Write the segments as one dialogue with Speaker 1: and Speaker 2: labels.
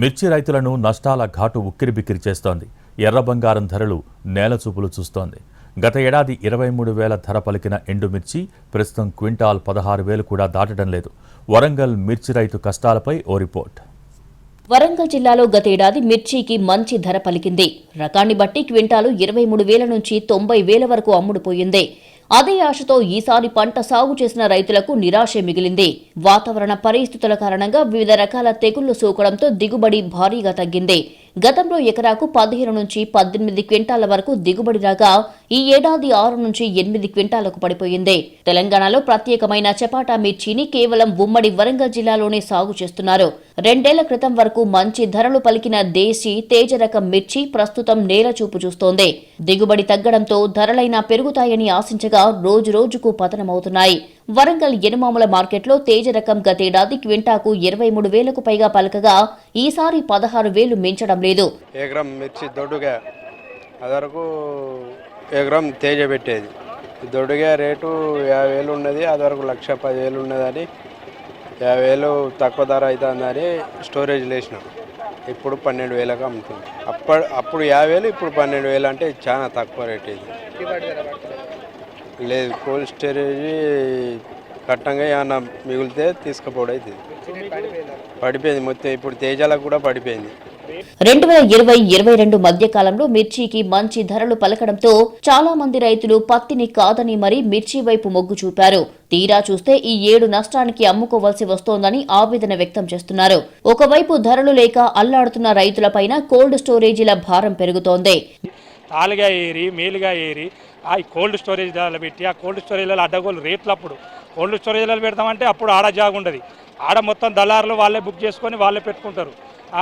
Speaker 1: మిర్చి రైతులను నష్టాల ఘాటు ఉక్కిరిబిక్కిరి చేస్తోంది. ఎర్ర బంగారం ధరలు నేలచూపులు చూస్తోంది. గత ఏడాది 23,000 ధర పలికిన ఎండుమిర్చి ప్రస్తుతం క్వింటాల్ 16,000 కూడా దాటడం లేదు. వరంగల్ మిర్చి రైతు కష్టాలపై ఓ రిపోర్ట్.
Speaker 2: వరంగల్ జిల్లాలో గతేడాది మిర్చికి మంచి ధర పలికింది. రకాన్ని బట్టి క్వింటాలు 23,000 నుంచి 90,000 వరకు అమ్ముడుపోయింది. అదే ఆశతో ఈసారి పంట సాగు చేసిన రైతులకు నిరాశే మిగిలింది. వాతావరణ పరిస్థితుల కారణంగా వివిధ రకాల తెగుళ్లు సోకడంతో దిగుబడి భారీగా తగ్గింది. గతంలో ఎకరాకు 15 నుంచి 18 క్వింటాల వరకు దిగుబడి రాగా ఈ ఏడాది 6 నుంచి 8 క్వింటాలకు పడిపోయింది. తెలంగాణలో ప్రత్యేకమైన చపాటా మిర్చిని కేవలం ఉమ్మడి వరంగల్ జిల్లాలోనే సాగు చేస్తున్నారు. 2 ఏళ్ల క్రితం వరకు మంచి ధరలు పలికిన దేశీ తేజ రకం మిర్చి ప్రస్తుతం నేలచూపు చూస్తోంది. దిగుబడి తగ్గడంతో ధరలైనా పెరుగుతాయని ఆశించగా రోజురోజుకు పతనమవుతున్నాయి. వరంగల్ ఎనుమాముల మార్కెట్లో తేజ రకం గతేడాది క్వింటాకు 23,000కు పైగా పలకగా ఈసారి 16,000 మించడం లేదు.
Speaker 3: ఎకరం మిర్చి దొడ్డుగా అదరకు ఎకరం తేజ పెట్టేది. దొడ్డుగా రేటు 50,000 ఉన్నది, అదరకు 1,10,000 ఉన్నదని 50,000 తక్కువ ధర అవుతుందని స్టోరేజ్ వేసినాం. ఇప్పుడు 12,000కి అమ్ముతుంది. అప్పుడు 50,000, ఇప్పుడు 12,000 అంటే చాలా తక్కువ రేట్ ఇది. లేదు, కోల్డ్ స్టోరేజ్ కట్టంగా ఏమన్నా మిగిలితే తీసుకుపోవడం అవుతుంది. పడిపోయింది మొత్తం. ఇప్పుడు తేజాలకు కూడా పడిపోయింది.
Speaker 2: 2020-22 మధ్య కాలంలో మిర్చికి మంచి ధరలు పలకడంతో చాలా మంది రైతులు పత్తిని కాదని మరీ మిర్చి వైపు మొగ్గు చూపారు. తీరా చూస్తే ఈ ఏడు నష్టానికి అమ్ముకోవాల్సి వస్తోందని ఆవేదన వ్యక్తం చేస్తున్నారు. ఒకవైపు ధరలు లేక అల్లాడుతున్న రైతులపైన కోల్డ్ స్టోరేజీల భారం పెరుగుతోంది.
Speaker 4: తాలుగా ఏరి మేలుగా ఏరి ఆ కోల్డ్ స్టోరేజ్లలో పెట్టి ఆ కోల్డ్ స్టోరేజ్లలో అడ్డగోలు రేట్లు అప్పుడు కోల్డ్ స్టోరేజ్లలో పెడతామంటే అప్పుడు ఆడ జాగు ఉండదు. ఆడ మొత్తం దళారులు వాళ్ళే బుక్ చేసుకొని వాళ్ళే పెట్టుకుంటారు.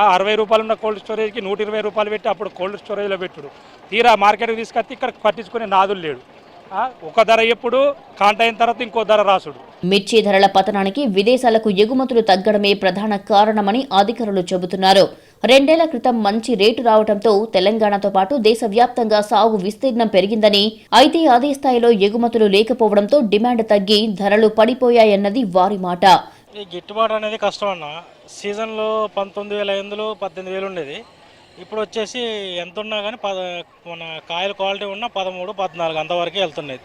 Speaker 4: 60 రూపాయలు ఉన్న కోల్డ్ స్టోరేజ్కి 120 రూపాయలు పెట్టి అప్పుడు కోల్డ్ స్టోరేజ్లో పెట్టుడు. తీరా మార్కెట్కి తీసుకొచ్చి ఇక్కడ పట్టించుకునే నాదులు లేడు. ఒక ధర ఎప్పుడు కాంట అయిన తర్వాత ఇంకో ధర రాసుడు.
Speaker 2: మిర్చి ధరల పతనానికి విదేశాలకు ఎగుమతులు తగ్గడమే ప్రధాన కారణమని అధికారులు చెబుతున్నారు. 2 ఏళ్ల క్రితం మంచి రేటు రావడంతో తెలంగాణతో పాటు దేశవ్యాప్తంగా సాగు విస్తీర్ణం పెరిగిందని, అయితే అదే స్థాయిలో ఎగుమతులు లేకపోవడంతో డిమాండ్ తగ్గి ధరలు పడిపోయాయన్నది వారి మాట.
Speaker 5: ఈ గిట్టుబాటు అనేది కష్టం అన్న. సీజన్లో 19,500, 18,000 ఉండేది. ఇప్పుడు వచ్చేసి ఎంత ఉన్నా కానీ మన కాయల క్వాలిటీ ఉన్నా 13, 14 అంతవరకే వెళ్తున్నాయి.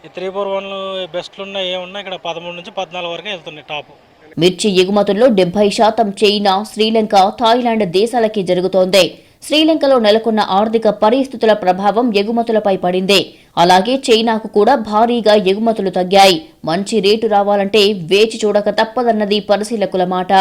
Speaker 5: ఈ 341 బెస్ట్లు ఉన్నా ఏమున్నా ఇక్కడ 13 నుంచి 14 వరకే వెళ్తున్నాయి టాప్.
Speaker 2: మిర్చి ఎగుమతుల్లో 70% చైనా, శ్రీలంక, థాయిలాండ్ దేశాలకి జరుగుతోంది. శ్రీలంకలో నెలకొన్న ఆర్థిక పరిస్థితుల ప్రభావం ఎగుమతులపై పడింది. అలాగే చైనాకు కూడా భారీగా ఎగుమతులు తగ్గాయి. మంచి రేటు రావాలంటే వేచి చూడక తప్పదన్నది పరిశీలకుల మాట.